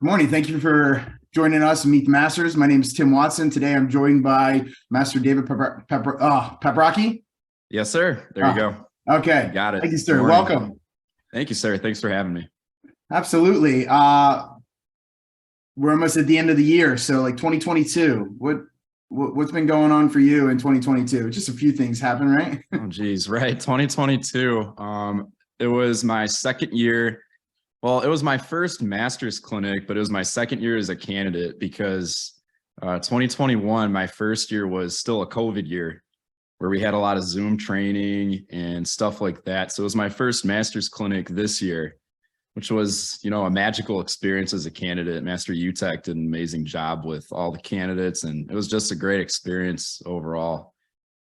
Good morning. Thank you for joining us and Meet the Masters. My name is Tim Watson. Today I'm joined by Master David Paprocki. Yes, sir. There you go. Okay. You got it. Thank you, sir. Welcome. Thank you, sir. Thanks for having me. Absolutely. We're almost at the end of the year. So like 2022, what's been going on for you in 2022? Just a few things happen, right? Oh, geez. Right. 2022. It was my second year. Well, it was my first master's clinic, but it was my second year as a candidate because 2021, my first year was still a COVID year where we had a lot of Zoom training and stuff like that. So it was my first master's clinic this year, which was, a magical experience as a candidate. Master UTech did an amazing job with all the candidates, and it was just a great experience overall.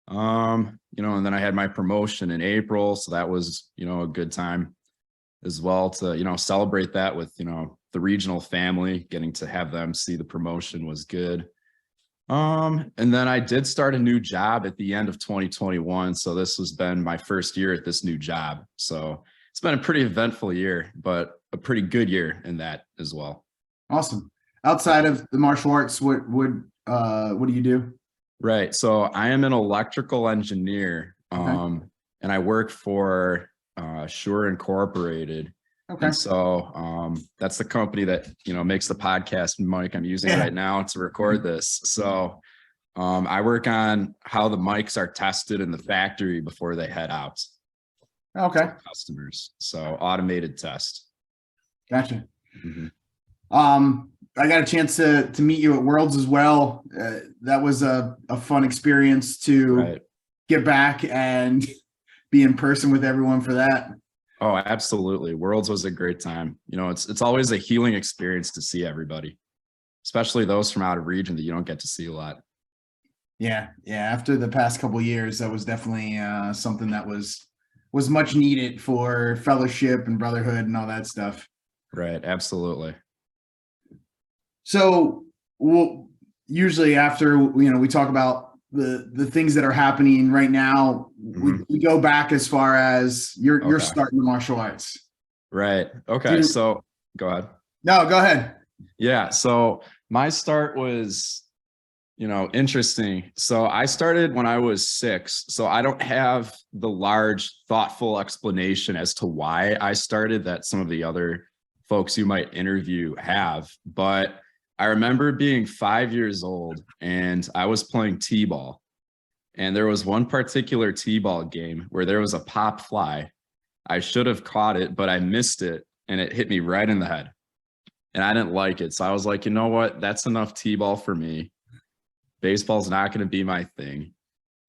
And then I had my promotion in April. So that was, a good time as well to, celebrate that with, the regional family. Getting to have them see the promotion was good. And then I did start a new job at the end of 2021. So this has been my first year at this new job. So it's been a pretty eventful year, but a pretty good year in that as well. Awesome. Outside of the martial arts, what do you do? Right. So I am an electrical engineer, and I work for Shure Incorporated. Okay. And so that's the company that, makes the podcast mic I'm using right now to record this. So I work on how the mics are tested in the factory before they head out. Okay. To customers. So automated test. Gotcha. Mm-hmm. I got a chance to meet you at Worlds as well. That was a fun experience to get back and be in person with everyone for that. Oh, absolutely. Worlds was a great time. It's always a healing experience to see everybody, especially those from out of region that you don't get to see a lot. Yeah. After the past couple of years, that was definitely something that was much needed for fellowship and brotherhood and all that stuff. Right. Absolutely. So usually after, we talk about the things that are happening right now, we go back as far as you're starting the martial arts. Right. Okay. So go ahead. No, go ahead. Yeah. So my start was, interesting. So I started when I was 6. So I don't have the large, thoughtful explanation as to why I started that some of the other folks you might interview have. But I remember being 5 years old and I was playing t-ball. And there was one particular t-ball game where there was a pop fly. I should have caught it, but I missed it and it hit me right in the head. And I didn't like it. So I was like, you know what? That's enough t-ball for me. Baseball's not going to be my thing.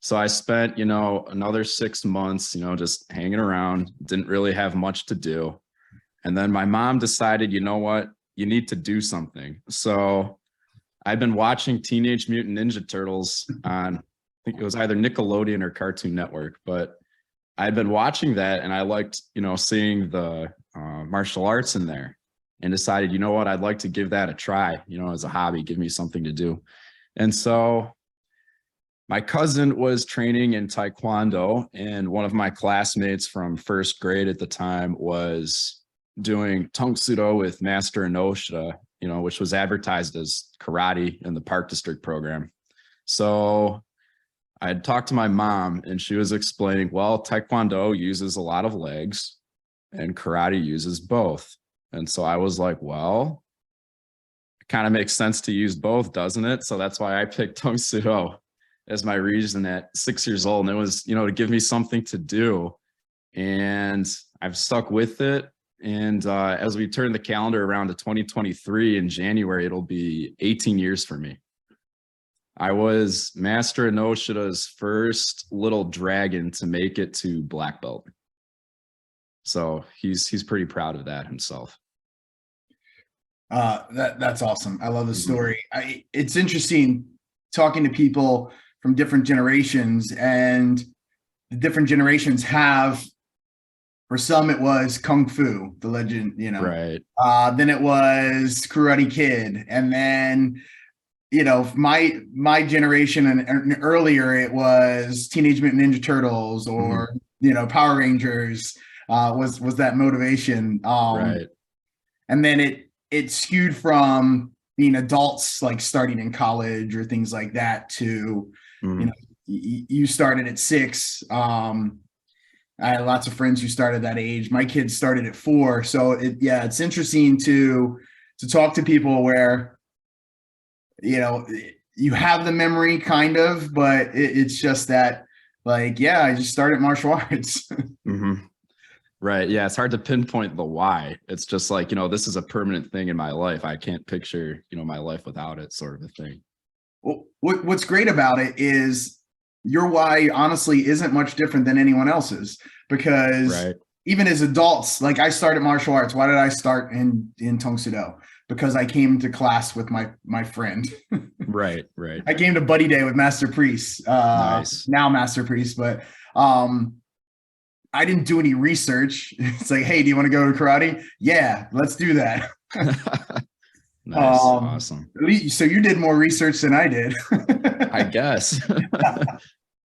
So I spent, another 6 months, just hanging around, didn't really have much to do. And then my mom decided, you know what? You need to do something. So I've been watching Teenage Mutant Ninja Turtles on, I think it was either Nickelodeon or Cartoon Network, but I'd been watching that and I liked, seeing the martial arts in there and decided, you know what, I'd like to give that a try, as a hobby, give me something to do. And so my cousin was training in Taekwondo, and one of my classmates from first grade at the time was doing Tung Sudo with Master Inoshita, which was advertised as karate in the Park District program. So I had talked to my mom and she was explaining, well, Taekwondo uses a lot of legs and karate uses both. And so I was like, well, it kind of makes sense to use both, doesn't it? So that's why I picked Tung Sudo as my reason at 6 years old. And it was, to give me something to do. And I've stuck with it. And as we turn the calendar around to 2023 in January, it'll be 18 years for me. I was Master Inoshita's first little dragon to make it to black belt. So he's pretty proud of that himself. That's awesome. I love the story. It's interesting talking to people from different generations, and the different generations have, for some, it was Kung Fu, the legend, Right. Then it was Karate Kid. And then, my generation and earlier, it was Teenage Mutant Ninja Turtles or, Power Rangers was that motivation. Right. And then it skewed from being adults, like starting in college or things like that, to, you know, you started at 6. I had lots of friends who started that age. My kids started at 4. So it's interesting to talk to people where, you know, you have the memory kind of, but it's just that, like, yeah, I just started martial arts. Right. Yeah. It's hard to pinpoint the why. It's just like, you know, this is a permanent thing in my life. I can't picture, you know, my life without it, sort of a thing. Well, what's great about it is your why honestly isn't much different than anyone else's, because even as adults, like I started martial arts. Why did I start in Tong Soo Do? Because I came to class with my friend. Right. I came to Buddy Day with Master Priest, Nice. now Master Priest, but I didn't do any research. It's like, hey, do you want to go to karate? Yeah, let's do that. Nice. Awesome. So you did more research than I did. I guess.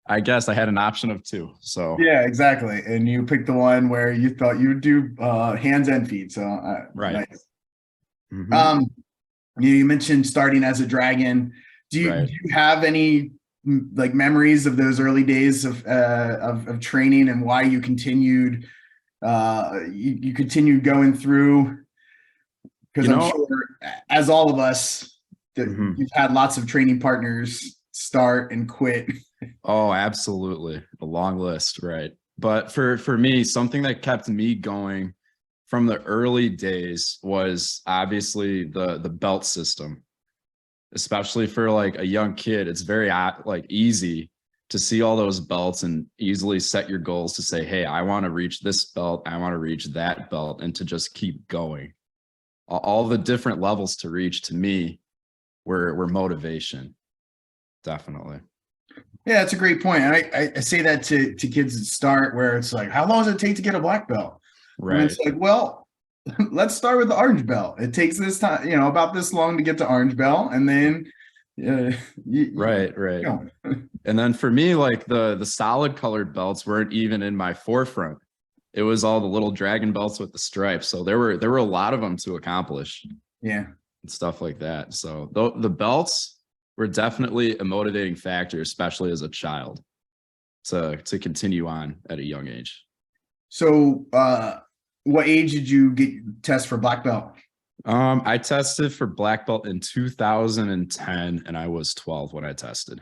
I guess I had an option of 2. So yeah, exactly. And you picked the one where you thought you would do hands and feet. So right. Nice. You mentioned starting as a dragon. Do you have any like memories of those early days of training, and why you continued you continued going through? Because I'm sure, as all of us, that you've had lots of training partners start and quit. Oh, absolutely. A long list, right? But for me, something that kept me going from the early days was obviously the belt system. Especially for like a young kid, it's very like easy to see all those belts and easily set your goals to say, hey, I want to reach this belt, I want to reach that belt, and to just keep going. All the different levels to reach, to me, were motivation. Definitely. Yeah, that's a great point. And I say that to kids at start, where it's like, how long does it take to get a black belt? Right. And it's like, well, let's start with the orange belt. It takes this time, you know, about this long to get to orange belt, and then right. And then for me, like the solid colored belts weren't even in my forefront. It was all the little dragon belts with the stripes. So there were a lot of them to accomplish. Yeah. And stuff like that. So the belts were definitely a motivating factor, especially as a child, to continue on at a young age. So what age did you test for black belt? I tested for black belt in 2010, and I was 12 when I tested.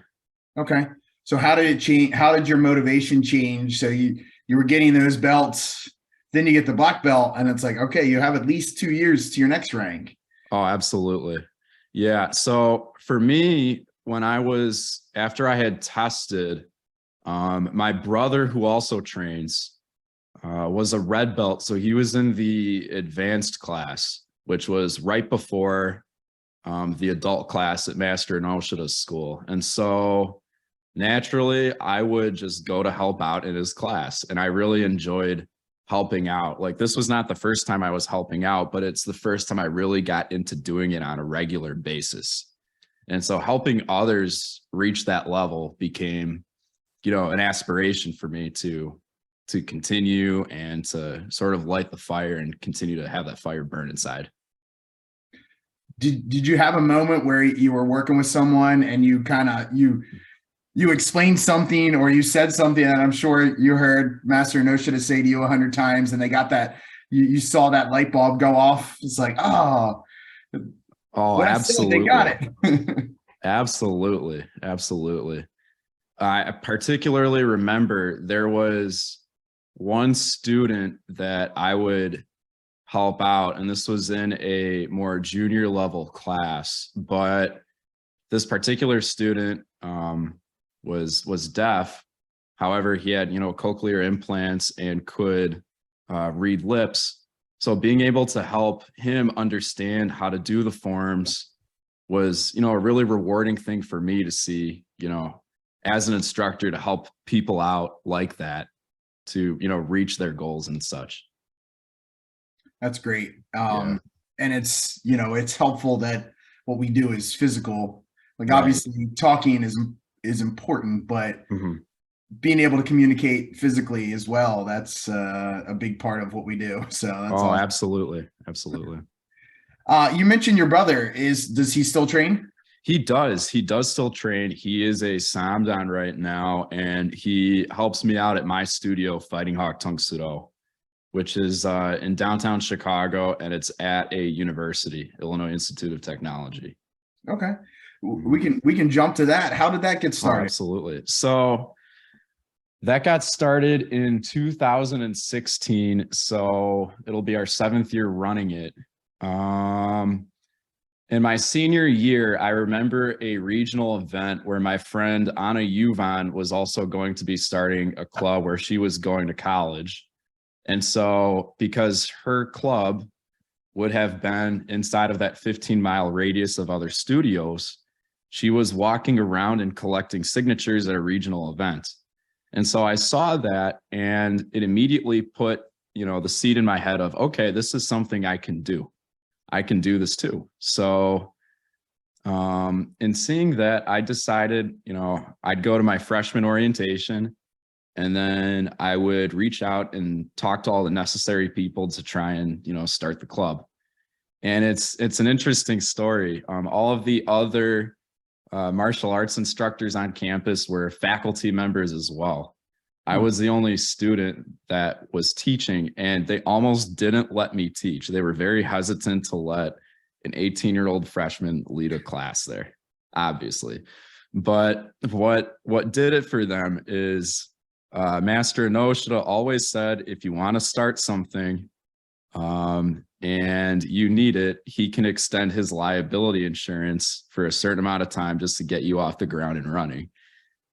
Okay. So how did it change? How did your motivation change? So you were getting those belts, then you get the black belt, and it's like, okay, you have at least 2 years to your next rank. Oh, absolutely. Yeah. So for me, after I had tested, my brother, who also trains, was a red belt. So he was in the advanced class, which was right before the adult class at Master Noshida's school. And so naturally, I would just go to help out in his class. And I really enjoyed helping out. Like, this was not the first time I was helping out, but it's the first time I really got into doing it on a regular basis. And so helping others reach that level became, you know, an aspiration for me to continue and to sort of light the fire and continue to have that fire burn inside. Did you have a moment where you were working with someone and you kind of you explained something, or you said something that I'm sure you heard Master Noshida say to you 100 times, and they got that, you saw that light bulb go off? It's like, oh, absolutely. They got it. Absolutely. I particularly remember there was one student that I would help out, and this was in a more junior level class, but this particular student was deaf. However, he had, you know, cochlear implants and could read lips. So being able to help him understand how to do the forms was, you know, a really rewarding thing for me to see, you know, as an instructor, to help people out like that to, you know, reach their goals and such. That's great. And it's, you know, it's helpful that what we do is physical. Like, obviously talking is important, but being able to communicate physically as well, that's a big part of what we do. So that's awesome. Absolutely. You mentioned your brother. Does he still train? He does. He does still train. He is a Samdan right now, and he helps me out at my studio, Fighting Hawk Tung Sudo, which is in downtown Chicago, and it's at a university, Illinois Institute of Technology. Okay, we can jump to that. How did that get started? Oh, absolutely. So that got started in 2016. So it'll be our 7th year running it. In my senior year, I remember a regional event where my friend Anna Yuvan was also going to be starting a club where she was going to college. And so because her club would have been inside of that 15-mile radius of other studios, she was walking around and collecting signatures at a regional event. And so I saw that, and it immediately put, the seed in my head of, okay, this is something I can do. I can do this too. So in seeing that, I decided, I'd go to my freshman orientation, and then I would reach out and talk to all the necessary people to try and, start the club. And it's an interesting story. All of the other martial arts instructors on campus were faculty members as well. I was the only student that was teaching, and they almost didn't let me teach. They were very hesitant to let an 18-year-old freshman lead a class there, obviously. But what did it for them is Master Inoshita always said, if you want to start something and you need it, he can extend his liability insurance for a certain amount of time just to get you off the ground and running.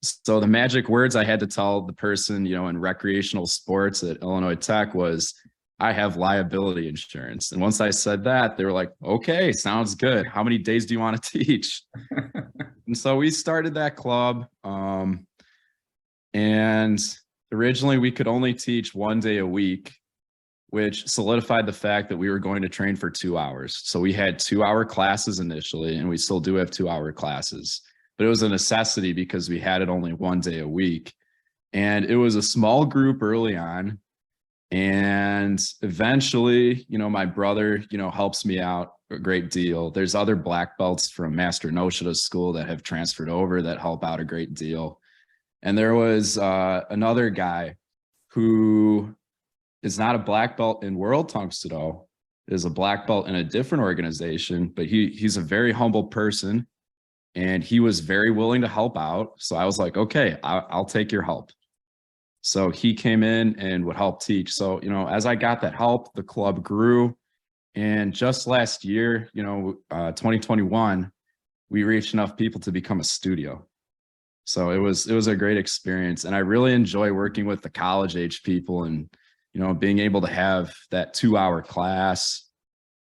So the magic words I had to tell the person, in recreational sports at Illinois Tech was, I have liability insurance. And once I said that, they were like, okay, sounds good. How many days do you want to teach? And so we started that club. And originally we could only teach 1 day a week, which solidified the fact that we were going to train for 2 hours. So we had 2-hour classes initially, and we still do have 2-hour classes. But it was a necessity because we had it only 1 day a week. And it was a small group early on. And eventually, my brother, helps me out a great deal. There's other black belts from Master Inoshita's school that have transferred over that help out a great deal. And there was another guy who is not a black belt in World Tung Sudo, is a black belt in a different organization, but he's a very humble person. And he was very willing to help out. So I was like, okay, I'll take your help. So he came in and would help teach. So, as I got that help, the club grew. And just last year, 2021, we reached enough people to become a studio. So it was a great experience. And I really enjoy working with the college age people and, being able to have that 2-hour class.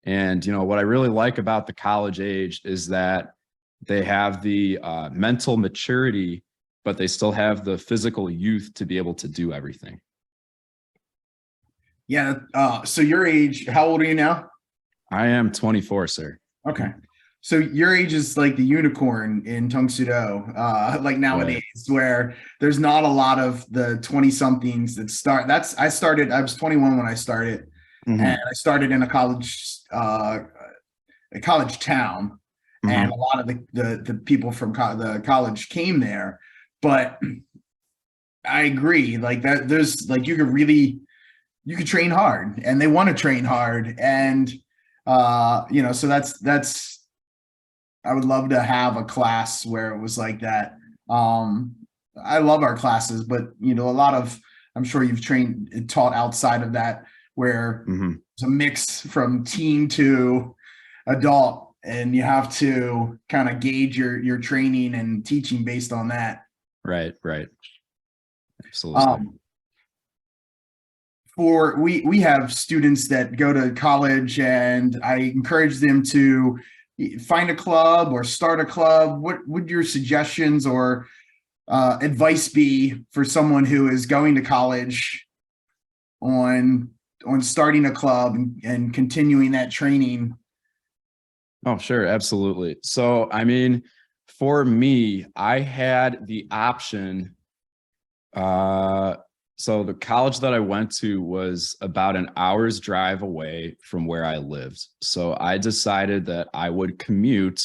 And, what I really like about the college age is that they have the mental maturity, but they still have the physical youth to be able to do everything. Yeah. So your age, how old are you now? I am 24, sir. Okay. So your age is like the unicorn in Tung Sudo, like nowadays, right, where there's not a lot of the 20-somethings that start. I was 21 when I started, and I started in a college town. And a lot of the people from the college came there. But I agree, like that there's like you could train hard, and they want to train hard. And so that's I would love to have a class where it was like that. I love our classes, but a lot of, I'm sure you've taught outside of that, where it's a mix from teen to adult. And you have to kind of gauge your training and teaching based on that. Right. Absolutely. We have students that go to college, and I encourage them to find a club or start a club. What would your suggestions or advice be for someone who is going to college on starting a club and continuing that training? Oh, sure. Absolutely. So, for me, I had the option So the college that I went to was about an hour's drive away from where I lived. So I decided that I would commute,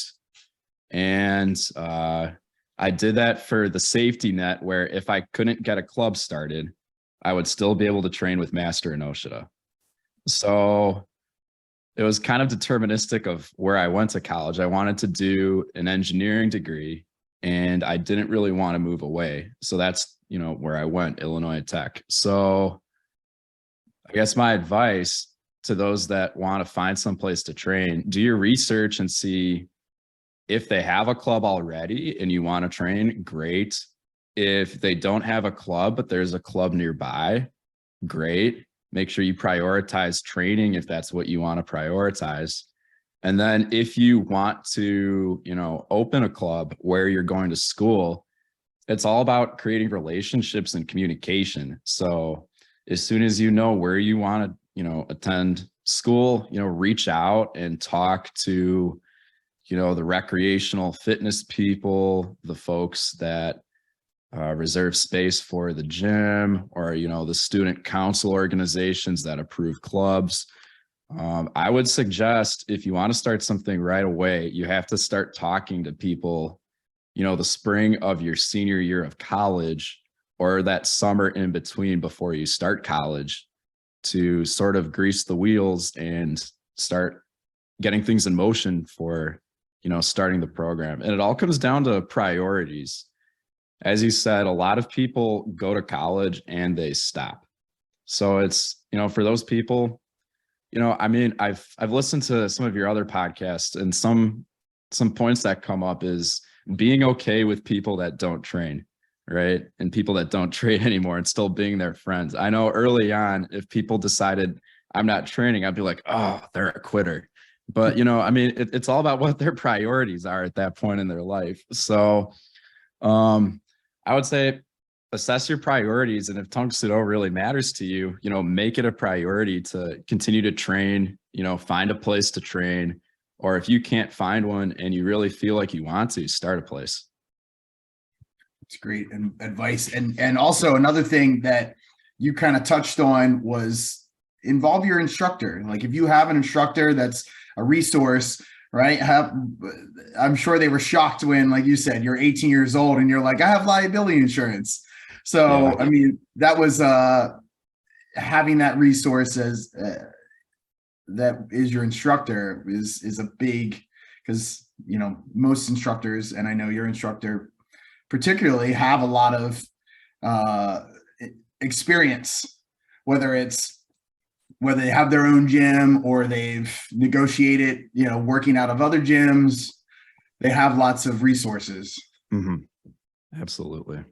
and I did that for the safety net, where if I couldn't get a club started, I would still be able to train with Master Enoshita. So it was kind of deterministic of where I went to college. I wanted to do an engineering degree, and I didn't really want to move away. So that's, where I went, Illinois Tech. So I guess my advice to those that want to find some place to train, do your research and see if they have a club already and you want to train, great. If they don't have a club, but there's a club nearby, great. Make sure you prioritize training if that's what you want to prioritize. And then if you want to, open a club where you're going to school, it's all about creating relationships and communication. So as soon as you know where you want to, attend school, reach out and talk to, the recreational fitness people, the folks that reserve space for the gym, or, the student council organizations that approve clubs. I would suggest, if you want to start something right away, you have to start talking to people, the spring of your senior year of college, or that summer in between before you start college, to sort of grease the wheels and start getting things in motion for, starting the program. And it all comes down to priorities. As you said, a lot of people go to college and they stop. So it's, for those people, I've listened to some of your other podcasts, and some points that come up is being okay with people that don't train, right? And people that don't train anymore, and still being their friends. I know early on, if people decided I'm not training, I'd be like, oh, they're a quitter. But, it's all about what their priorities are at that point in their life. So I would say assess your priorities. And if Tang Soo Do really matters to you, make it a priority to continue to train, find a place to train. Or if you can't find one and you really feel like you want to, start a place. It's great advice. And also another thing that you kind of touched on was involve your instructor. Like if you have an instructor that's a resource, right? I'm sure they were shocked when, like you said, you're 18 years old and you're like, I have liability insurance. So, yeah. That was having that resource as that is your instructor is a big, because, most instructors, and I know your instructor particularly, have a lot of experience, whether they have their own gym or they've negotiated, working out of other gyms. They have lots of resources. Mm-hmm. Absolutely.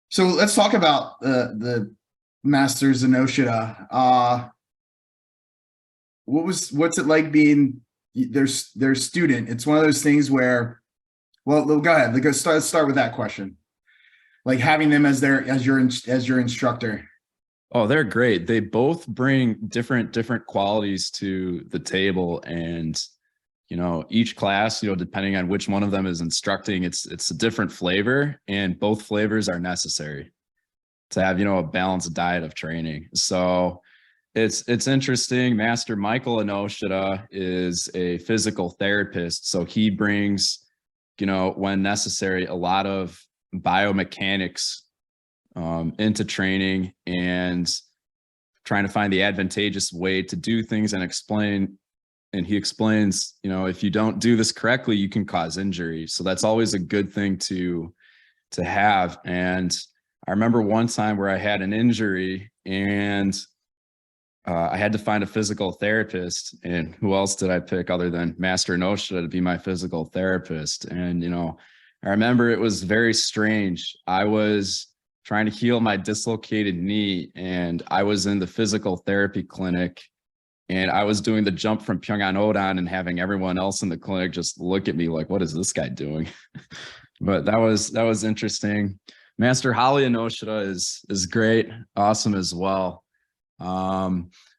So let's talk about the Masters Enoshita. What's it like being their student? It's one of those things where, well, go ahead. Let's start with that question. Like having them as your instructor. Oh, they're great. They both bring different qualities to the table, and each class, depending on which one of them is instructing, it's a different flavor, and both flavors are necessary to have a balanced diet of training. So it's interesting. Master Michael Enoshita is a physical therapist, so he brings when necessary a lot of biomechanics into training, and trying to find the advantageous way to do things and explain. And he explains, if you don't do this correctly, you can cause injury. So that's always a good thing to have. And I remember one time where I had an injury, and I had to find a physical therapist. And who else did I pick other than Master Enoshita to be my physical therapist? And, I remember it was very strange. I was trying to heal my dislocated knee, and I was in the physical therapy clinic, and I was doing the jump from Pyongan Odan and having everyone else in the clinic just look at me like, what is this guy doing? But that was interesting. Master Holly Enoshita is great, awesome as well.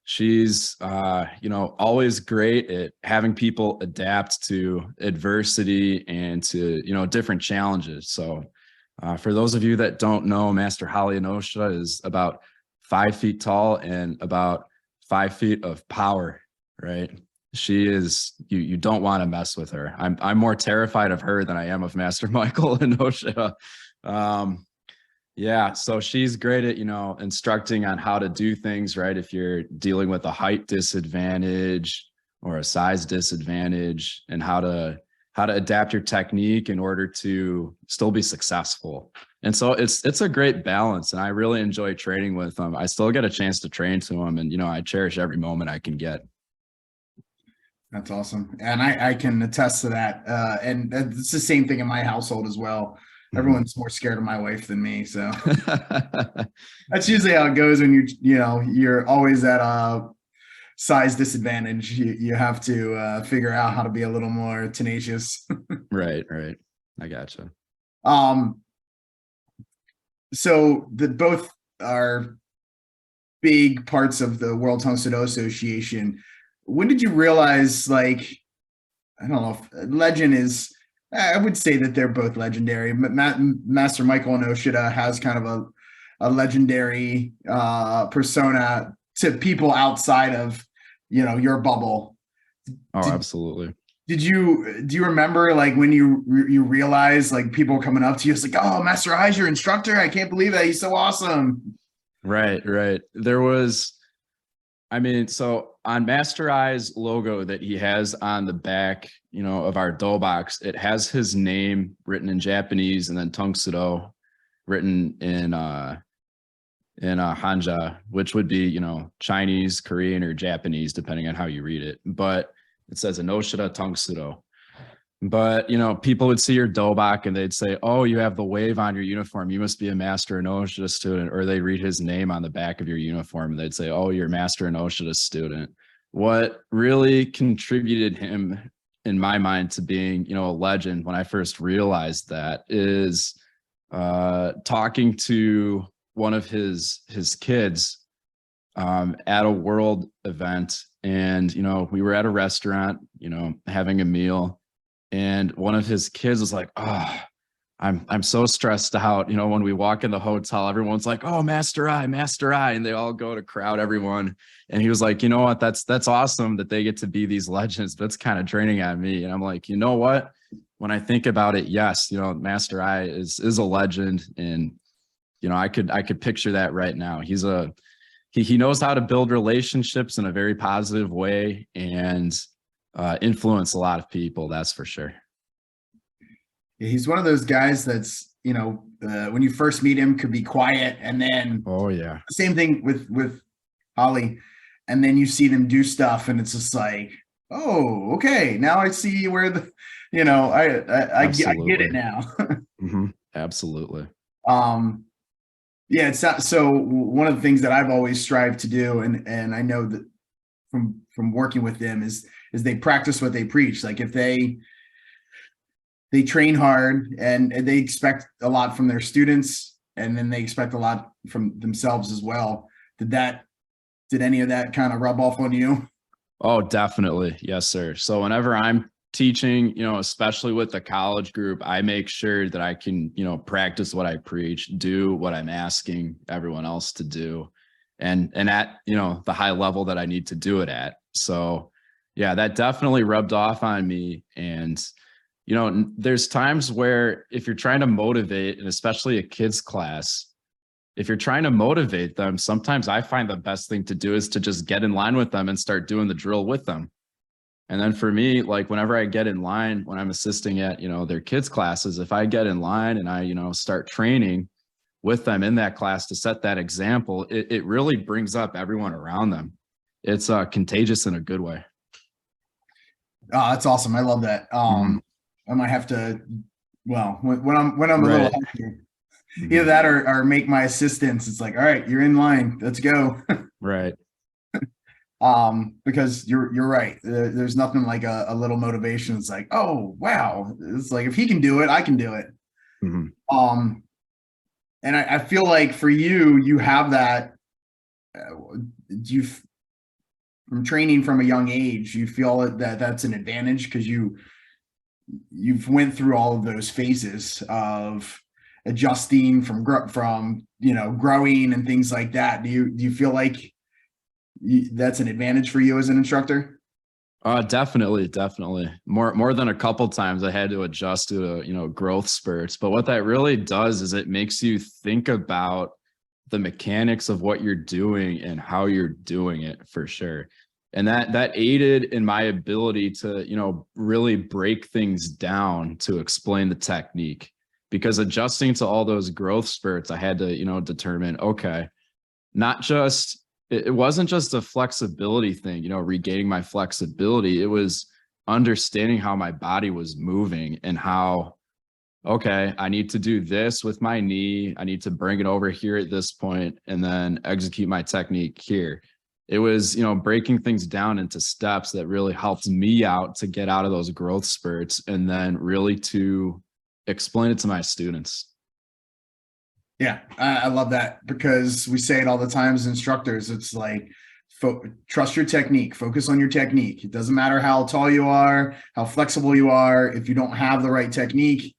She's always great at having people adapt to adversity and to different challenges. So For those of you that don't know, Master Holly Inoshita is about 5 feet tall and about 5 feet of power, right? She is, you don't want to mess with her. I'm more terrified of her than I am of Master Michael Inoshita. Yeah, so she's great at, instructing on how to do things, right? If you're dealing with a height disadvantage or a size disadvantage, and how to adapt your technique in order to still be successful. And so it's a great balance, and I really enjoy training with them. I still get a chance to train to them, and I cherish every moment I can get. That's awesome. And I can attest to that. And it's the same thing in my household as well. Everyone's more scared of my wife than me. So that's usually how it goes when you're always at a size disadvantage. You have to figure out how to be a little more tenacious. Right. I gotcha. So both are big parts of the World Tung Soo Association. When did you realize, like, I don't know if legend is, I would say that they're both legendary. Master Michael Inoshita has kind of a legendary persona to people outside of, your bubble. Absolutely. Do you remember, like, when you realized, like, people coming up to you, it's like, oh, Master I's your instructor? I can't believe that. He's so awesome. Right. There was, so on Master I's logo that he has on the back, of our dough box, it has his name written in Japanese and then Tung Soo written in Hanja, which would be, Chinese, Korean, or Japanese, depending on how you read it. But it says Inoshita Tung Soo. But, people would see your dobak and they'd say, oh, you have the wave on your uniform. You must be a Master Inoshita student. Or they read his name on the back of your uniform and they'd say, oh, you're a Master Inoshita student. What really contributed him, in my mind, to being, a legend when I first realized that is talking to one of his kids at a world event. And, we were at a restaurant, having a meal. And one of his kids was like, oh, I'm so stressed out. When we walk in the hotel, everyone's like, oh, Master I. And they all go to crowd everyone. And he was like, you know what? That's awesome that they get to be these legends, but it's kind of draining on me. And I'm like, you know what? When I think about it, yes, Master I is a legend. And, I could picture that right now. He knows how to build relationships in a very positive way and influence a lot of people. That's for sure. He's one of those guys that's, when you first meet him, could be quiet, and then same thing with Holly, and then you see them do stuff, and it's just like, oh, okay, now I see where I get it now. Absolutely. Yeah, it's not, so one of the things that I've always strived to do, and I know that from working with them is they practice what they preach. Like, if they train hard and they expect a lot from their students, and then they expect a lot from themselves as well. Did any of that kind of rub off on you? Oh, definitely. Yes, sir. So whenever I'm teaching, especially with the college group, I make sure that I can, practice what I preach, do what I'm asking everyone else to do, and at, the high level that I need to do it at. So yeah, that definitely rubbed off on me. And, there's times where if you're trying to motivate, and especially a kids class, if you're trying to motivate them, sometimes I find the best thing to do is to just get in line with them and start doing the drill with them. And then for me, like, whenever I get in line, when I'm assisting at, their kids classes, if I get in line and I, start training with them in that class to set that example, it really brings up everyone around them. It's contagious in a good way. Oh, that's awesome. I love that. I might have to, well, when I'm a little happier, either that or make my assistants. It's like, all right, you're in line. Let's go. Right. Because you're right. There's nothing like a little motivation. It's like, oh, wow. It's like, if he can do it, I can do it. And I feel like for you have that, from training from a young age, you feel that that's an advantage because you've went through all of those phases of adjusting from growing and things like that. Do you feel like that's an advantage for you as an instructor? Definitely. More than a couple times I had to adjust to, growth spurts. But what that really does is it makes you think about the mechanics of what you're doing and how you're doing it, for sure. And that aided in my ability to, really break things down to explain the technique, because adjusting to all those growth spurts, I had to, determine, okay, it wasn't just a flexibility thing, regaining my flexibility. It was understanding how my body was moving and how, okay, I need to do this with my knee. I need to bring it over here at this point and then execute my technique here. It was, breaking things down into steps that really helped me out to get out of those growth spurts and then really to explain it to my students. Yeah, I love that, because we say it all the time as instructors. It's like, trust your technique, focus on your technique. It doesn't matter how tall you are, how flexible you are. If you don't have the right technique,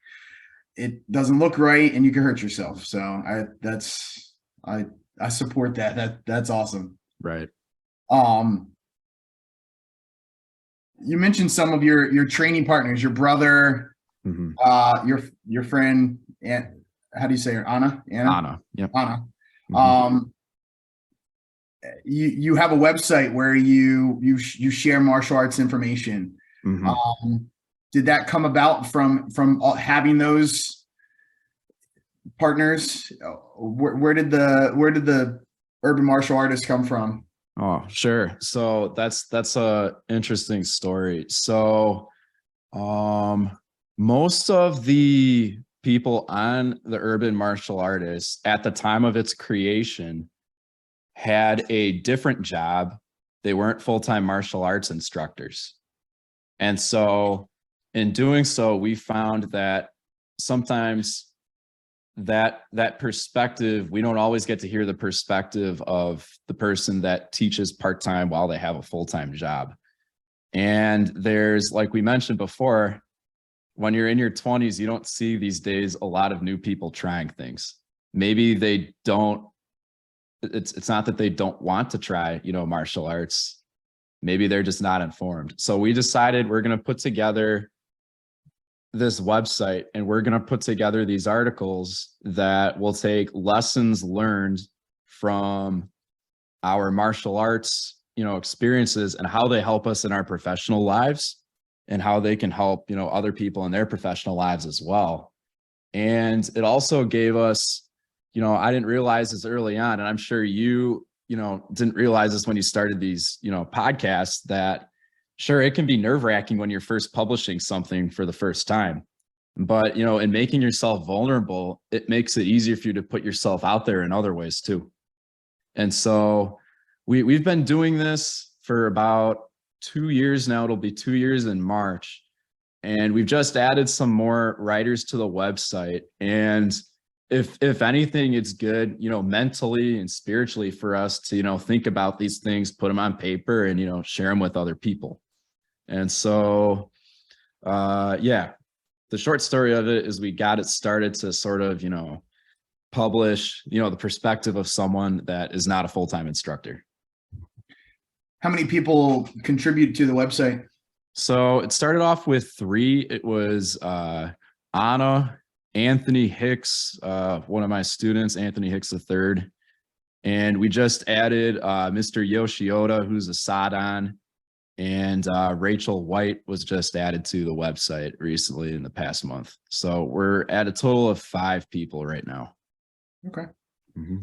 it doesn't look right and you can hurt yourself. So I support that. That's awesome. Right. You mentioned some of your training partners, your brother, your friend, and how do you say her? Anna? Anna. Yep. Anna. Mm-hmm. You have a website where you share martial arts information. Mm-hmm. Did that come about from having those partners? Where did the urban martial artists come from? Oh, sure. So that's a interesting story. So, most of the people on the urban martial artists at the time of its creation had a different job. They weren't full-time martial arts instructors. And so in doing so, we found that sometimes that perspective, we don't always get to hear the perspective of the person that teaches part-time while they have a full-time job. And there's, like we mentioned before, when you're in your 20s, you don't see these days a lot of new people trying things. Maybe they don't, it's not that they don't want to try, martial arts. Maybe they're just not informed. So we decided we're going to put together this website and we're going to put together these articles that will take lessons learned from our martial arts, experiences and how they help us in our professional lives and how they can help, other people in their professional lives as well. And it also gave us, I didn't realize this early on, and I'm sure you didn't realize this when you started these, podcasts, that sure, it can be nerve-wracking when you're first publishing something for the first time, but, in making yourself vulnerable, it makes it easier for you to put yourself out there in other ways too. And so we've been doing this for about 2 years now. It'll be 2 years in March. And we've just added some more writers to the website. And if anything, it's good, mentally and spiritually for us to, think about these things, put them on paper and, share them with other people. And so, the short story of it is we got it started to sort of, publish, the perspective of someone that is not a full-time instructor. How many people contribute to the website? So it started off with 3. It was Anna, Anthony Hicks, one of my students, Anthony Hicks III. And we just added Mr. Yoshioda, who's a Sadan, and Rachel White was just added to the website recently in the past month. So we're at a total of 5 people right now. Okay. Mm-hmm.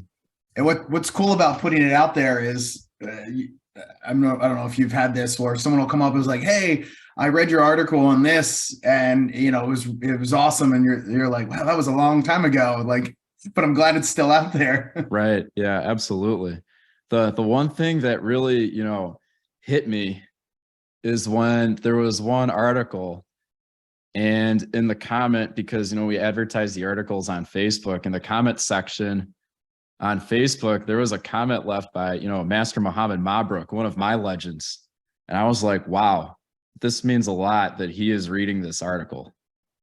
And what's cool about putting it out there is, I don't know if you've had this where someone will come up and is like, "Hey, I read your article on this, and it was awesome," and you're like, "Wow, that was a long time ago." Like, but I'm glad it's still out there. Right. Yeah, absolutely. The one thing that really, hit me is when there was one article, and in the comment, because, we advertise the articles on Facebook, in the comment section on Facebook, there was a comment left by, Master Muhammad Mabruk, one of my legends. And I was like, wow, this means a lot that he is reading this article.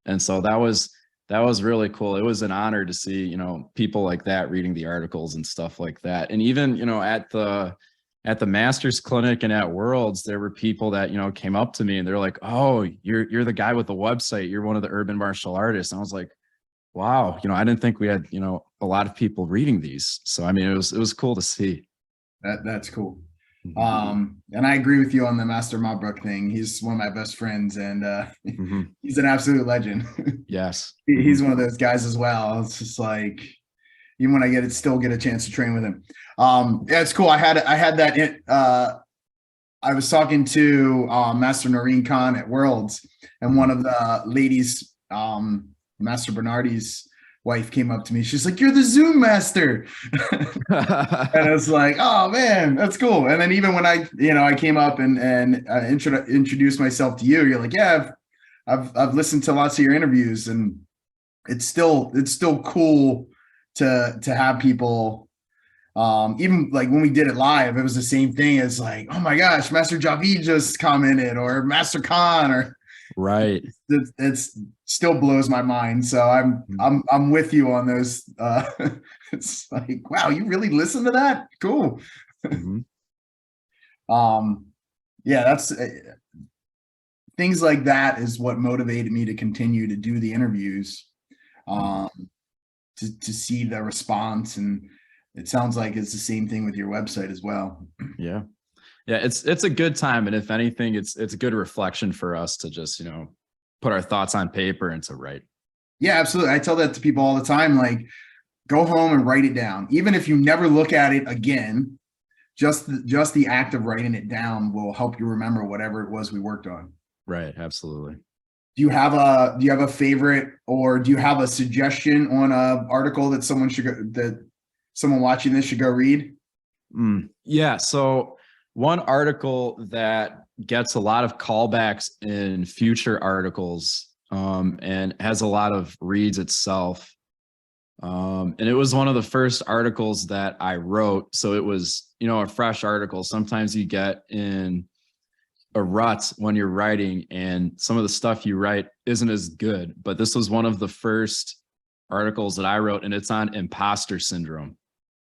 And so that was that was really cool. It was an honor to see, you know, people like that reading the articles and stuff like that. And even, you know, at the master's clinic and at Worlds, there were people that, you know, came up to me and they're like, "Oh, you're the guy with the website. You're one of the urban martial artists." And I was like, wow, you know, I didn't think we had, you know, a lot of people reading these. So I mean, it was cool to see. That's cool. And I agree with you on the Master Mobrook thing. He's one of my best friends, and he's an absolute legend. Yes. He's one of those guys as well. It's just like, even when I still get a chance to train with him. Yeah, it's cool. I had that. I was talking to Master Noreen Khan at Worlds, and one of the ladies, Master Bernardi's wife, came up to me. She's like, "You're the Zoom master." And I was like, "Oh man, that's cool." And then even when I came up and introduced myself to you, you're like, "Yeah, I've listened to lots of your interviews," and it's still cool to have people. Even like when we did it live, it was the same thing. It's like, "Oh my gosh, Master Javid just commented," or Master Khan, or right. It's still blows my mind. So I'm with you on those. It's like, wow, you really listen to that? Cool. Yeah, that's things like that is what motivated me to continue to do the interviews, to see the response. And it sounds like it's the same thing with your website as well. Yeah. It's a good time. And if anything, it's a good reflection for us to just, you know, put our thoughts on paper and to write. Yeah, absolutely. I tell that to people all the time, like, go home and write it down. Even if you never look at it again, just the act of writing it down will help you remember whatever it was we worked on. Right. Absolutely. Do you have a favorite, or do you have a suggestion on a article that someone watching this should go read? Yeah. So one article that gets a lot of callbacks in future articles, and has a lot of reads itself. And it was one of the first articles that I wrote. So it was, you know, a fresh article. Sometimes you get in a rut when you're writing and some of the stuff you write isn't as good, but this was one of the first articles that I wrote, and it's on imposter syndrome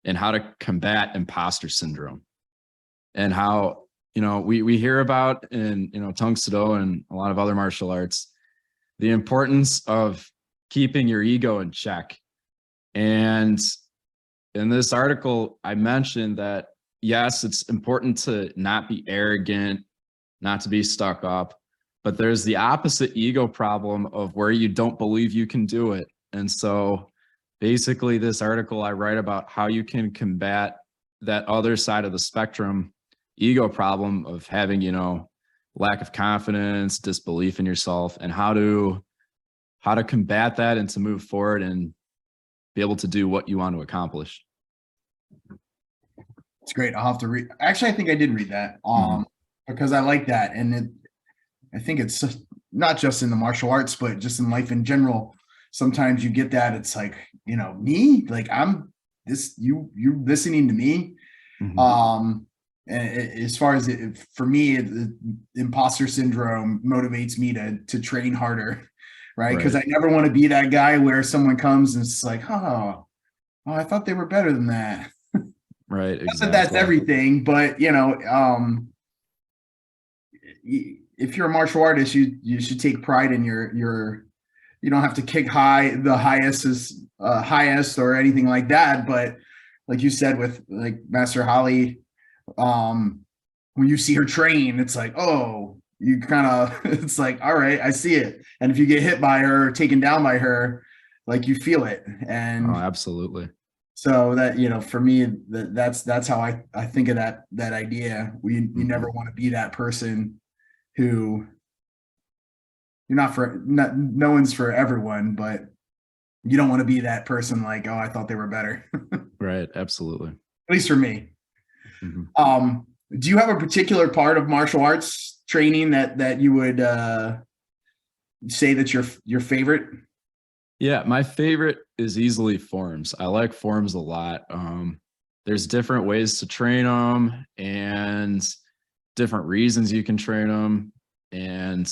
and how to combat imposter syndrome, and how, you know, we hear about in, you know, Tang Soo Do and a lot of other martial arts, the importance of keeping your ego in check. And in this article, I mentioned that, yes, it's important to not be arrogant, not to be stuck up, but there's the opposite ego problem of where you don't believe you can do it. And so basically this article, I write about how you can combat that other side of the spectrum ego problem of having, you know, lack of confidence, disbelief in yourself, and how to combat that and to move forward and be able to do what you want to accomplish. It's great. I'll have to read. Actually, I think I did read that, because I like that. And I think it's not just in the martial arts, but just in life in general. Sometimes you get that. It's like, you know, me, like, I'm this, you listening to me. As far as for me, the imposter syndrome motivates me to train harder, right? Because I never want to be that guy where someone comes and it's like, oh, I thought they were better than that. Right. Exactly. Not that that's everything, but, you know, if you're a martial artist, you should take pride in you don't have to kick the highest or anything like that. But like you said, with like Master Holly, when you see her train, it's like, oh, you kind of, it's like, all right, I see it. And if you get hit by her, or taken down by her, like, you feel it. And absolutely. So that, you know, for me, that's how I think of that idea. You never want to be that person who, no one's for everyone, but you don't want to be that person like, oh, I thought they were better. Right. Absolutely. At least for me. Do you have a particular part of martial arts training that you would say that's your favorite? Yeah, my favorite is easily forms. I like forms a lot. There's different ways to train them and different reasons you can train them. And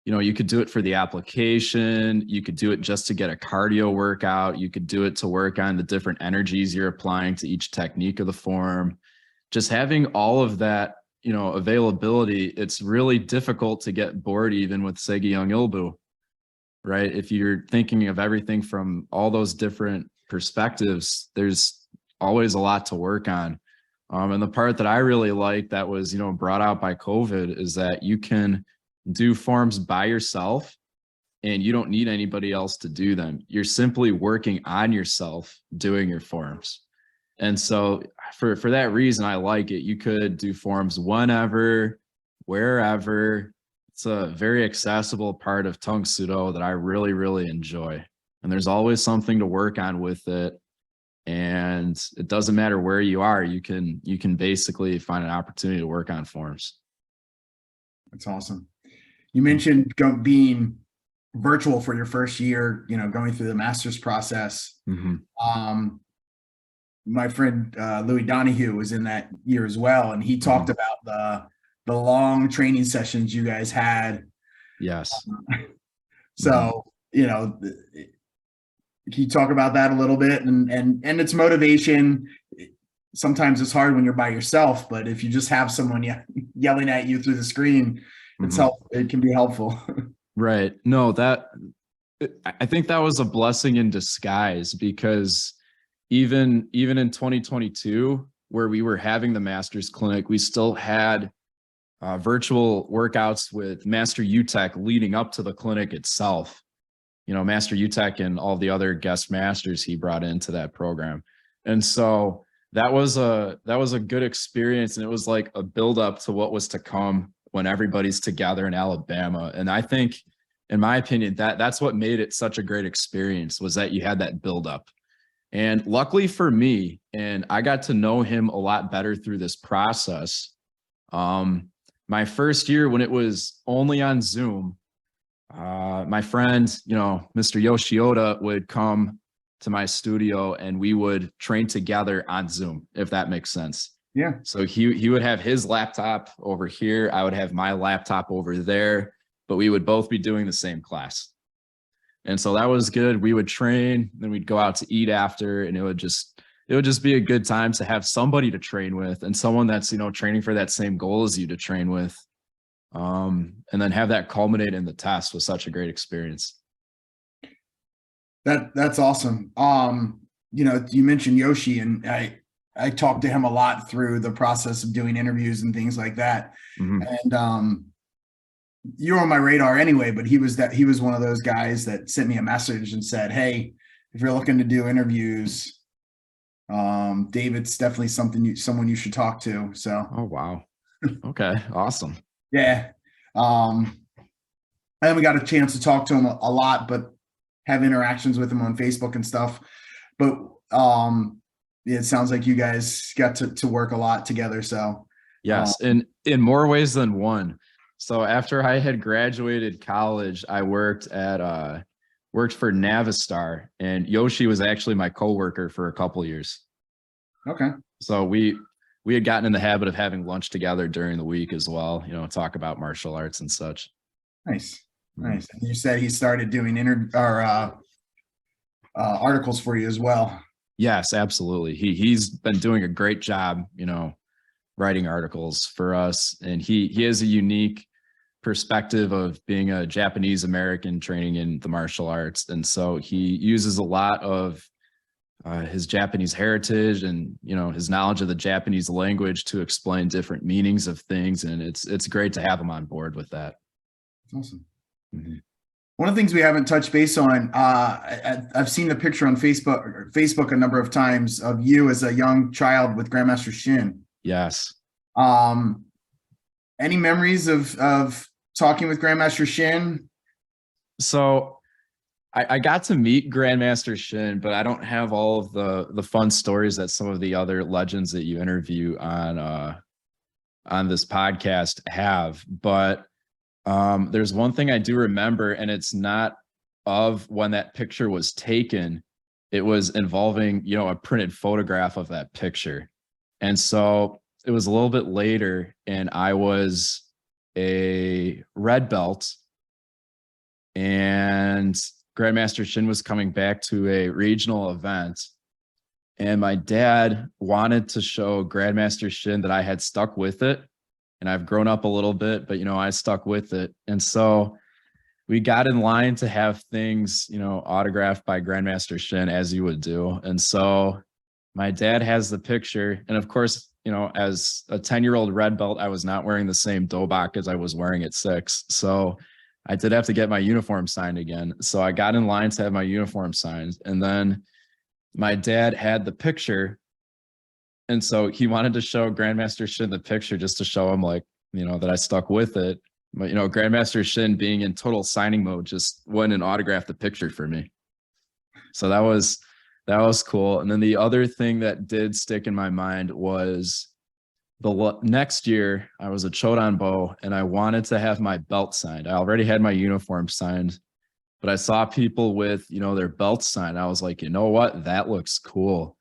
you could do it for the application. You could do it just to get a cardio workout. You could do it to work on the different energies you're applying to each technique of the form. Just having all of that, availability, it's really difficult to get bored even with Segi Young Ilbu, right? If you're thinking of everything from all those different perspectives, there's always a lot to work on. And the part that I really like that was, brought out by COVID is that you can do forms by yourself and you don't need anybody else to do them. You're simply working on yourself doing your forms. And so for that reason, I like it. You could do forms whenever, wherever. It's a very accessible part of Tung Sudo that I really, really enjoy. And there's always something to work on with it. And it doesn't matter where you are, you can basically find an opportunity to work on forms. That's awesome. You mentioned being virtual for your first year, going through the master's process. Mm-hmm. My friend Louis Donahue was in that year as well, and he talked about the long training sessions you guys had. Yes. So, can you talk about that a little bit and its motivation? Sometimes it's hard when you're by yourself, but if you just have someone yelling at you through the screen, it can be helpful. Right. No, I think that was a blessing in disguise, because even in 2022, where we were having the master's clinic, we still had virtual workouts with Master UTech leading up to the clinic itself. Master UTech and all the other guest masters he brought into that program. And so that was a good experience. And it was like a buildup to what was to come when everybody's together in Alabama. And I think, in my opinion, that's what made it such a great experience, was that you had that buildup. And luckily for me, and I got to know him a lot better through this process. My first year, when it was only on Zoom, my friend, Mr. Yoshioda would come to my studio and we would train together on Zoom, if that makes sense. Yeah. So he would have his laptop over here. I would have my laptop over there, but we would both be doing the same class. And so that was good. We would train, then we'd go out to eat after, and it would just be a good time to have somebody to train with, and someone that's, training for that same goal as you to train with. And then have that culminate in the test was such a great experience. That's awesome. You mentioned Yoshi, and I talked to him a lot through the process of doing interviews and things like that. Mm-hmm. And you were on my radar anyway, but he was one of those guys that sent me a message and said, "Hey, if you're looking to do interviews, David's definitely someone you should talk to." So. Oh, wow. Okay. Awesome. Yeah. I haven't got a chance to talk to him a lot, but have interactions with him on Facebook and stuff. But it sounds like you guys got to work a lot together. So yes, in more ways than one. So after I had graduated college, I worked for Navistar, and Yoshi was actually my coworker for a couple years. Okay. So we had gotten in the habit of having lunch together during the week as well, talk about martial arts and such. Nice. Nice. And you said he started doing articles for you as well. Yes, absolutely. He's been doing a great job, writing articles for us. And he has a unique perspective of being a Japanese American training in the martial arts. And so he uses a lot of his Japanese heritage and, his knowledge of the Japanese language to explain different meanings of things. And it's great to have him on board with that. Awesome. Mm-hmm. One of the things we haven't touched base on, I've seen the picture on Facebook a number of times of you as a young child with Grandmaster Shin. Yes. Any memories of talking with Grandmaster Shin? So I got to meet Grandmaster Shin, but I don't have all of the fun stories that some of the other legends that you interview on this podcast have. But there's one thing I do remember, and it's not of when that picture was taken. It was involving, a printed photograph of that picture. And so it was a little bit later, and I was a red belt and Grandmaster Shin was coming back to a regional event. And my dad wanted to show Grandmaster Shin that I had stuck with it. And I've grown up a little bit, but, I stuck with it. And so we got in line to have things, autographed by Grandmaster Shin, as you would do. And so my dad has the picture. And of course, as a 10-year-old red belt, I was not wearing the same dobak as I was wearing at 6. So I did have to get my uniform signed again. So I got in line to have my uniform signed. And then my dad had the picture. And so he wanted to show Grandmaster Shin the picture just to show him that I stuck with it. But, Grandmaster Shin being in total signing mode just went and autographed the picture for me. So that was cool. And then the other thing that did stick in my mind was the next year I was a Chodanbo and I wanted to have my belt signed. I already had my uniform signed, but I saw people with, their belts signed. I was like, you know what? That looks cool.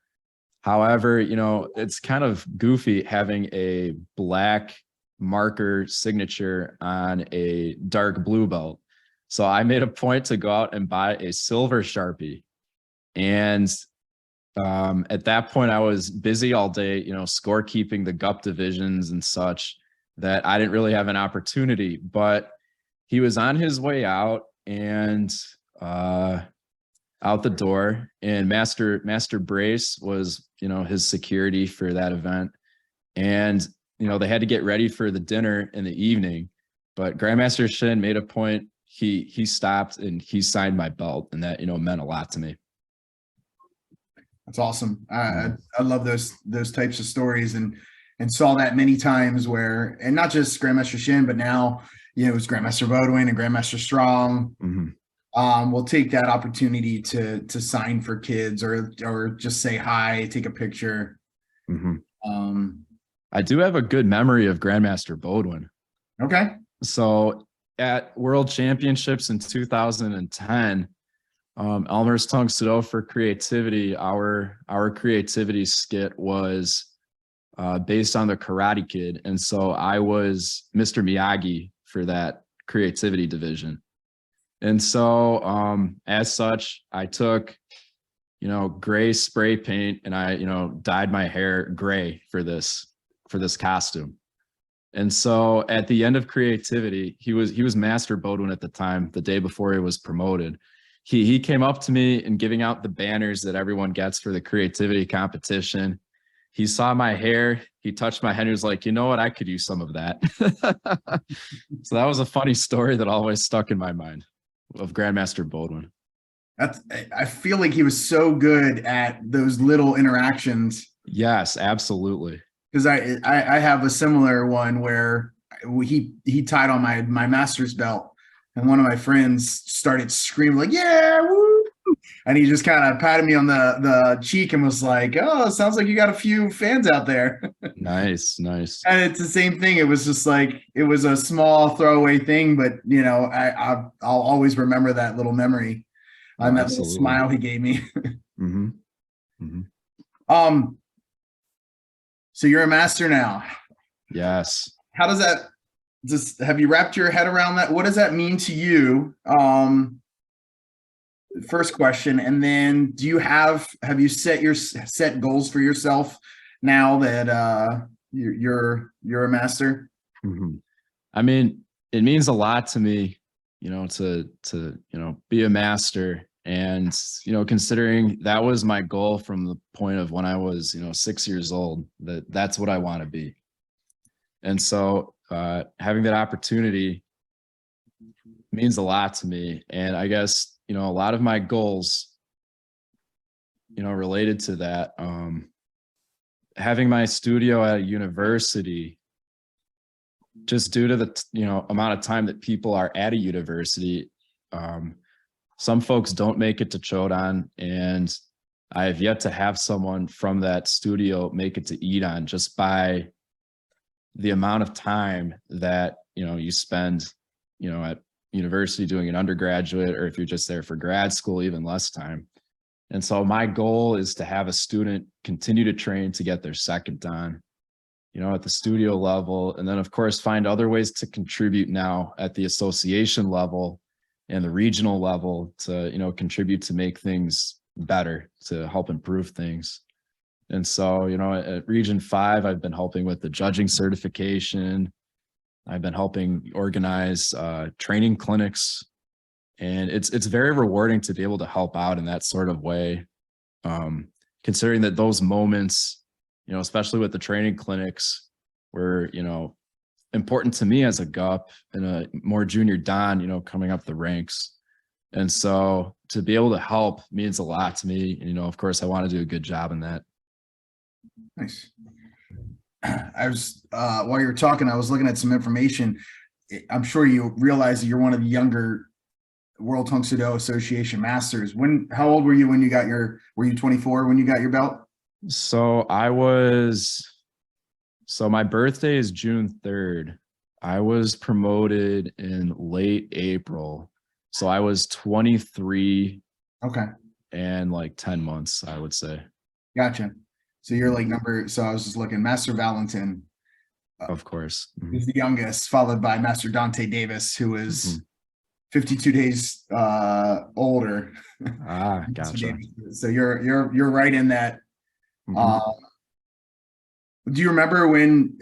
However, it's kind of goofy having a black marker signature on a dark blue belt. So I made a point to go out and buy a silver Sharpie. And at that point, I was busy all day, scorekeeping the GUP divisions and such, that I didn't really have an opportunity. But he was on his way out and out the door, and Master Brace was, his security for that event. And they had to get ready for the dinner in the evening, but Grandmaster Shin made a point. He stopped and he signed my belt, and that, meant a lot to me. That's awesome. I love those types of stories, and saw that many times where, and not just Grandmaster Shin, but now, it's Grandmaster Bodwin and Grandmaster Strong. Mm-hmm. We'll take that opportunity to sign for kids or just say hi, take a picture. Mm-hmm. I do have a good memory of Grandmaster Bodwin. Okay. So at World Championships in 2010, Elmhurst Tung Sudo for Creativity, our creativity skit was based on the Karate Kid. And so I was Mr. Miyagi for that creativity division. And so as such, I took, gray spray paint and I, dyed my hair gray for this costume. And so at the end of creativity, he was Master Bodwin at the time, the day before he was promoted. He came up to me and giving out the banners that everyone gets for the creativity competition. He saw my hair, he touched my head, he was like, you know what, I could use some of that. So that was a funny story that always stuck in my mind of Grandmaster Bodwin. I feel like he was so good at those little interactions. Yes, absolutely. Because I have a similar one where he tied on my master's belt, and one of my friends started screaming like, yeah, woo! And he just kind of patted me on the cheek and was like, oh, it sounds like you got a few fans out there. Nice. And it's the same thing. It was just like, it was a small throwaway thing, but I'll always remember that little memory and that little smile he gave me. Mm-hmm. Mm-hmm. So you're a master now. Yes. How does that have you wrapped your head around that? What does that mean to you? First question. And then have you set goals for yourself now that you're a master? Mm-hmm. I mean, it means a lot to me, to be a master. And, considering that was my goal from the point of when I was, 6 years old, that's what I want to be. And so having that opportunity means a lot to me. And I guess, a lot of my goals, related to that, having my studio at a university, just due to the, amount of time that people are at a university, some folks don't make it to Chodan, and I have yet to have someone from that studio make it to Edon just by the amount of time that, you spend, at university doing an undergraduate, or if you're just there for grad school, even less time. And so my goal is to have a student continue to train to get their second dan, at the studio level. And then of course, find other ways to contribute now at the association level and the regional level to, contribute to make things better, to help improve things. And so, at Region 5, I've been helping with the judging certification. I've been helping organize training clinics, and it's very rewarding to be able to help out in that sort of way. Considering that those moments, especially with the training clinics, were, important to me as a GUP and a more junior Dan, coming up the ranks. And so to be able to help means a lot to me. And, of course, I want to do a good job in that. Nice. I was while you were talking, I was looking at some information. I'm sure you realize that you're one of the younger World Tung Sudo Association masters. How old were you when you got were you 24 when you got your belt? So my birthday is June 3rd. I was promoted in late April. So I was 23. Okay. And like 10 months, I would say. Gotcha. So you're like so I was just looking, Master Valentin. Of course. Is the youngest, followed by Master Dante Davis, who is 52 days older. Ah, gotcha. So you're right in that. Do you remember when,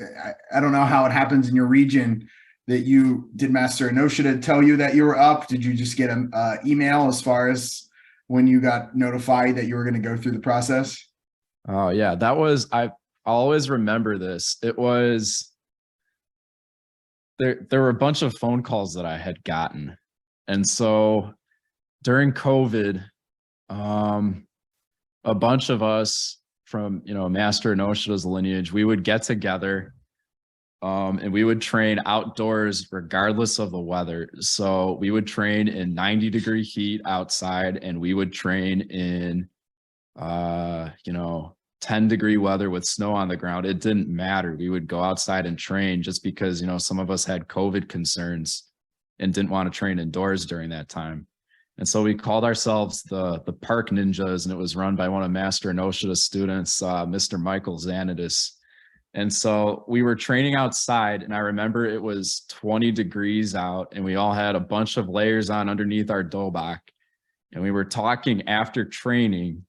I don't know how it happens in your region, that you did Master Enoshida tell you that you were up? Did you just get an email as far as when you got notified that you were going to go through the process? Oh yeah, I'll always remember this. It was, there were a bunch of phone calls that I had gotten. And so during COVID, a bunch of us from, Master Enoshida's lineage, we would get together and we would train outdoors regardless of the weather. So we would train in 90-degree heat outside, and we would train in 10-degree weather with snow on the ground. It didn't matter. We would go outside and train, just because, some of us had COVID concerns and didn't want to train indoors during that time. And so we called ourselves the Park Ninjas, and it was run by one of Master Enoshida's students, Mr. Michael Zanidis. And so we were training outside, and I remember it was 20 degrees out, and we all had a bunch of layers on underneath our dobak. And we were talking after training.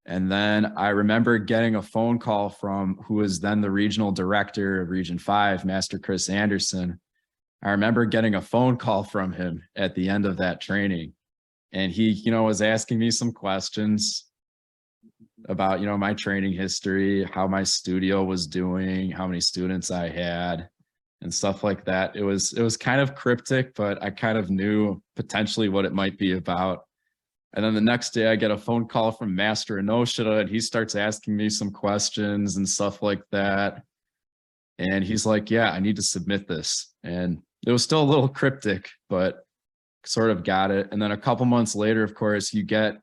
And then I remember getting a phone call from who was then the regional director of Region 5, Master Chris Anderson. I remember getting a phone call from him at the end of that training. And he, was asking me some questions about, my training history, how my studio was doing, how many students I had, and stuff like that. It was kind of cryptic, but I kind of knew potentially what it might be about. And then the next day I get a phone call from Master Enoshida, and he starts asking me some questions and stuff like that. And he's like, yeah, I need to submit this. And it was still a little cryptic, but sort of got it. And then a couple months later, of course, you get,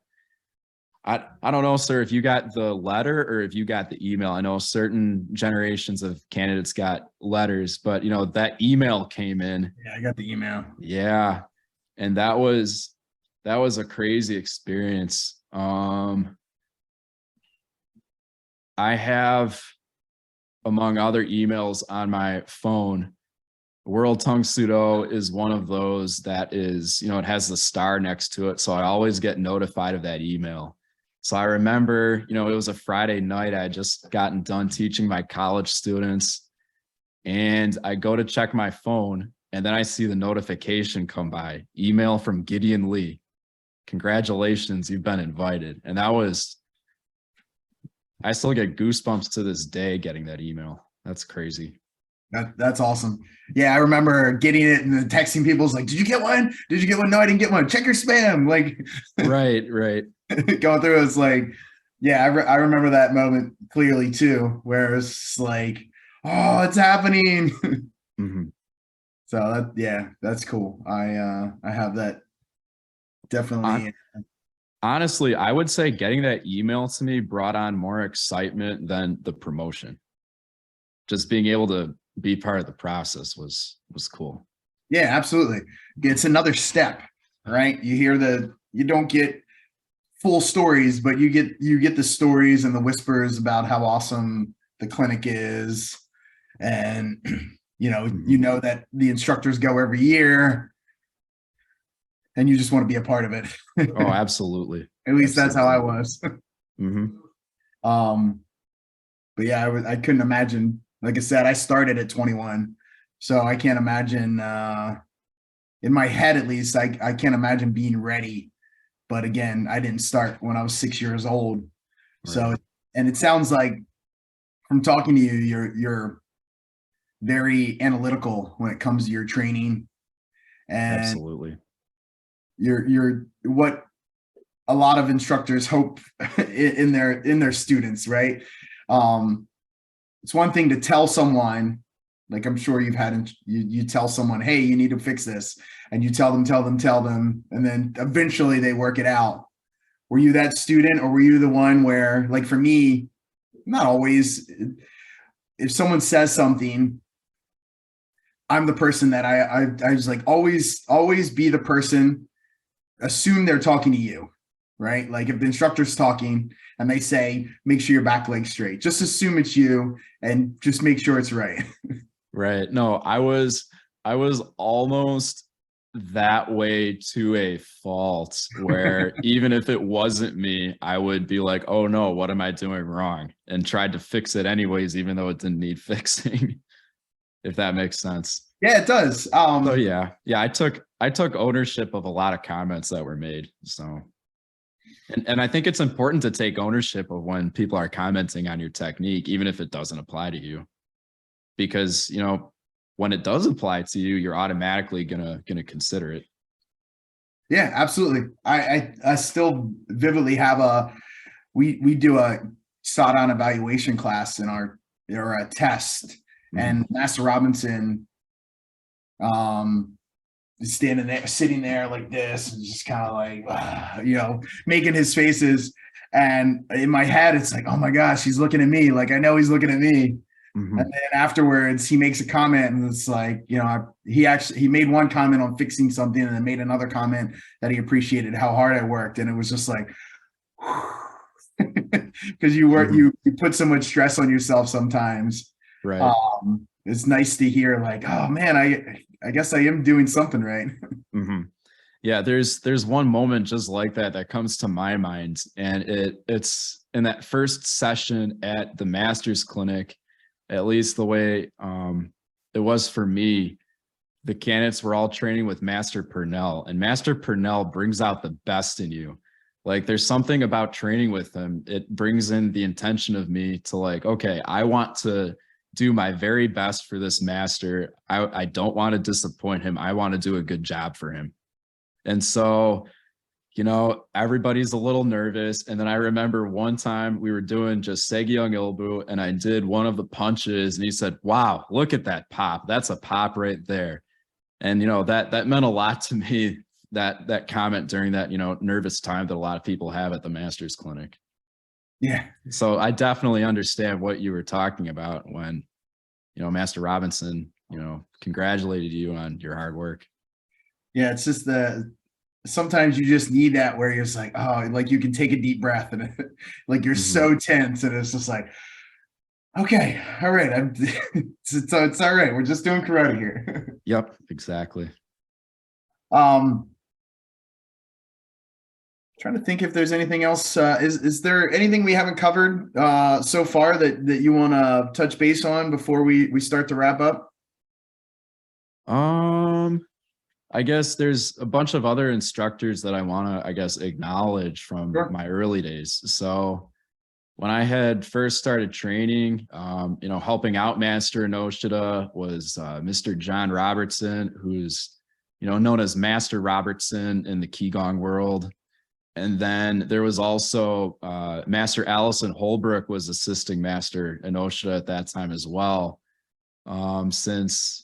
I don't know, sir, if you got the letter or if you got the email. I know certain generations of candidates got letters, but that email came in. Yeah, I got the email. Yeah. And that was a crazy experience. I have, among other emails on my phone, World Tung Sudo is one of those that is, it has the star next to it. So I always get notified of that email. So I remember, it was a Friday night. I had just gotten done teaching my college students, and I go to check my phone, and then I see the notification come by, email from Gideon Lee. Congratulations, you've been invited. And I still get goosebumps to this day getting that email. That's crazy. That's awesome. Yeah, I remember getting it and then texting people. Like, did you get one? Did you get one? No, I didn't get one. Check your spam. Like, right. Going through, it's like, yeah, I remember that moment clearly too, where it's like, oh, it's happening. So that's cool. I have that definitely. Honestly, I would say getting that email to me brought on more excitement than the promotion. Just being able to be part of the process was cool. Yeah, absolutely. It's another step, right? You don't get full stories, but you get the stories and the whispers about how awesome the clinic is. And, you know that the instructors go every year. and you just want to be a part of it. Oh, absolutely. At least that's how I was. Mm-hmm. But yeah, I couldn't imagine. Like I said, I started at 21, so I can't imagine. In my head, at least, I can't imagine being ready. But again, I didn't start when I was 6 years old. So, Right. and it sounds like from talking to you, you're very analytical when it comes to your training, and Absolutely. you're what a lot of instructors hope in their students, right? It's one thing to tell someone, like I'm sure you've had, you tell someone, hey, you need to fix this, and you tell them, and then eventually they work it out. Were you that student, or were you the one where, like for me, not always, if someone says something, I'm the person that I was like, always be the person, assume they're talking to you, right? Like if the instructor's talking and they say, make sure your back leg's straight, just assume it's you and just make sure it's right. Right. No, I was almost that way to a fault, where even if it wasn't me, I would be like, oh no, what am I doing wrong? And tried to fix it anyways, even though it didn't need fixing, if that makes sense. Yeah, it does. So yeah, I took ownership of a lot of comments that were made. So and I think it's important to take ownership of when people are commenting on your technique, even if it doesn't apply to you. Because, you know, when it does apply to you, you're automatically gonna consider it. Yeah, absolutely. I still vividly have we do a sawed on evaluation class in our test, Mm-hmm. and Master Robinson standing there, sitting there like this, and just kind of like making his faces. And in my head, it's like, oh my gosh, he's looking at me. Like I know he's looking at me. Mm-hmm. And then afterwards, he makes a comment, and it's like, he made one comment on fixing something, and then made another comment that he appreciated how hard I worked, and it was just like, because you put so much stress on yourself sometimes. Right. It's nice to hear like, oh man, I guess I am doing something right. Mm-hmm. Yeah, there's one moment just like that comes to my mind, and it's in that first session at the master's clinic. At least the way it was for me, the candidates were all training with Master Purnell, and Master Purnell brings out the best in you. Like there's something about training with him. It brings in the intention of me to like, okay, I want to do my very best for this master. I don't want to disappoint him. I want to do a good job for him. And so, you know, everybody's a little nervous. And then I remember one time we were doing just Segiyoung Ilbu, and I did one of the punches, and he said, wow, look at that pop. That's a pop right there. And, you know, that meant a lot to me, that comment during that, you know, nervous time that a lot of people have at the master's clinic. Yeah. So I definitely understand what you were talking about when, you know, Master Robinson, you know, congratulated you on your hard work. Yeah. It's just sometimes you just need that where you're just like, oh, like you can take a deep breath, and like you're so tense, and it's just like, okay, all right, it's all right. We're just doing karate here. Yep, exactly. Trying to think if there's anything else. Is there anything we haven't covered so far that you want to touch base on before we start to wrap up? I guess there's a bunch of other instructors that I want to, I guess, acknowledge from my early days. So when I had first started training, you know, helping out Master Enoshida was Mr. John Robertson, who's, you know, known as Master Robertson in the Qigong world. And then there was also Master Allison Holbrook was assisting Master Enoshida at that time as well, since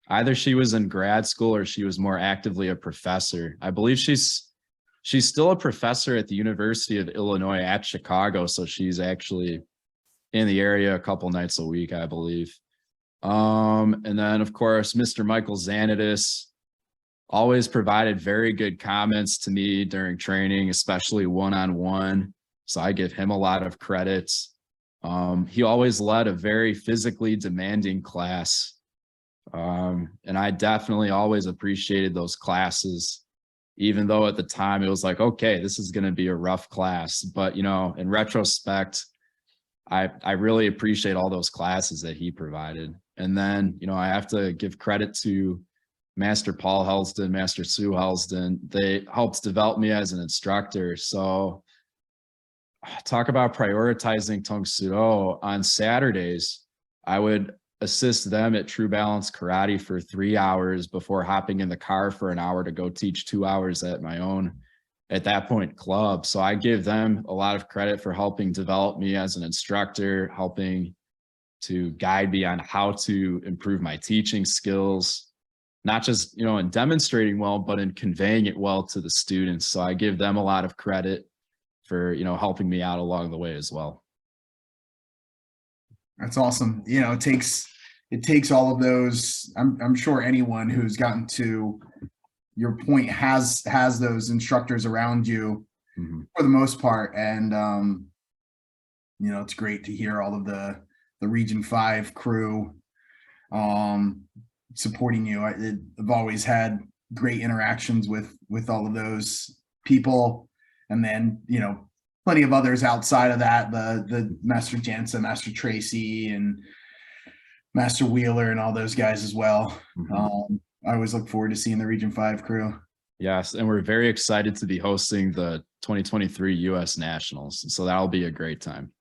either she was in grad school or she was more actively a professor. I believe she's still a professor at the University of Illinois at Chicago. So she's actually in the area a couple nights a week, I believe. And then of course, Mr. Michael Zanidis always provided very good comments to me during training, especially one-on-one. So I give him a lot of credit. He always led a very physically demanding class. And I definitely always appreciated those classes. even though at the time it was like, okay, this is going to be a rough class. But, you know, in retrospect, I really appreciate all those classes that he provided. And then, you know, I have to give credit to Master Paul Helston, Master Sue Helston. They helped develop me as an instructor. So talk about prioritizing Tong Sudo. On Saturdays, I would assist them at True Balance Karate for 3 hours before hopping in the car for an hour to go teach 2 hours at my own, at that point, club. So I give them a lot of credit for helping develop me as an instructor, helping to guide me on how to improve my teaching skills, not just, you know, in demonstrating well, but in conveying it well to the students. So I give them a lot of credit for, you know, helping me out along the way as well. That's awesome. You know, it takes all of those. I'm sure anyone who's gotten to your point has those instructors around you for the most part. And, you know, it's great to hear all of the Region 5 crew supporting you. I've always had great interactions with all of those people. And then, you know, plenty of others outside of that, the Master Jansa, Master Tracy, and Master Wheeler, and all those guys as well. I always look forward to seeing the Region 5 crew. Yes, and we're very excited to be hosting the 2023 U.S. Nationals. So that'll be a great time.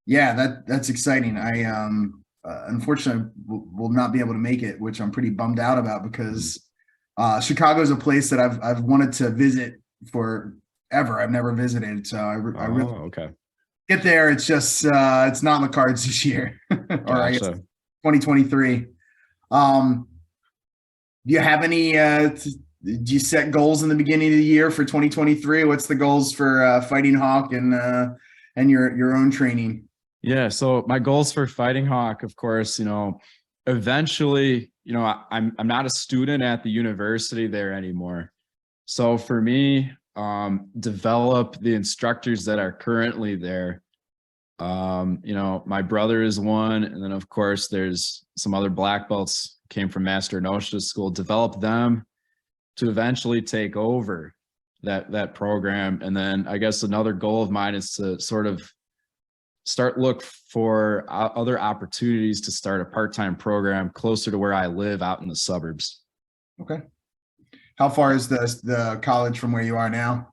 Yeah, that's exciting. I unfortunately will not be able to make it, which I'm pretty bummed out about, because Chicago is a place that I've wanted to visit forever. I've never visited, so I really get there. It's just it's not in the cards this year, or I guess 2023. Do you have any? Do you set goals in the beginning of the year for 2023? What's the goals for Fighting Hawk and your own training? Yeah, so my goals for Fighting Hawk, of course, you know, eventually, you know, I'm not a student at the university there anymore. So for me, develop the instructors that are currently there. You know, my brother is one, and then of course there's some other black belts came from Master Inoshida's school. Develop them to eventually take over that program. And then I guess another goal of mine is to sort of look for other opportunities to start a part-time program closer to where I live out in the suburbs. Okay. How far is the college from where you are now?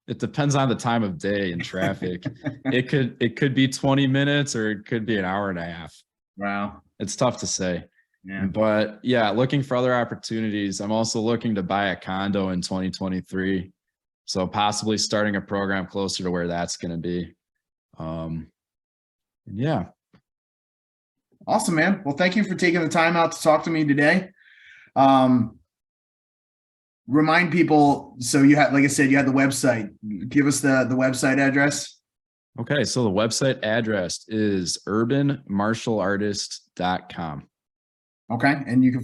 It depends on the time of day and traffic. It could be 20 minutes or it could be an hour and a half. Wow. It's tough to say. Yeah. But yeah, looking for other opportunities. I'm also looking to buy a condo in 2023. So possibly starting a program closer to where that's going to be. Yeah. Awesome, man. Well, thank you for taking the time out to talk to me today. Remind people, so you had, like I said, you had the website. Give us the website address. Okay, so the website address is urbanmartialartist.com. Okay, and you're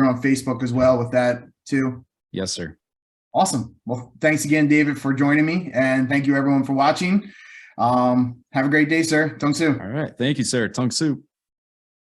on Facebook as well with that too? Yes, sir. Awesome. Well, thanks again, David, for joining me, and thank you everyone for watching. Have a great day, sir. Tong Su. All right. Thank you, sir. Tong Su.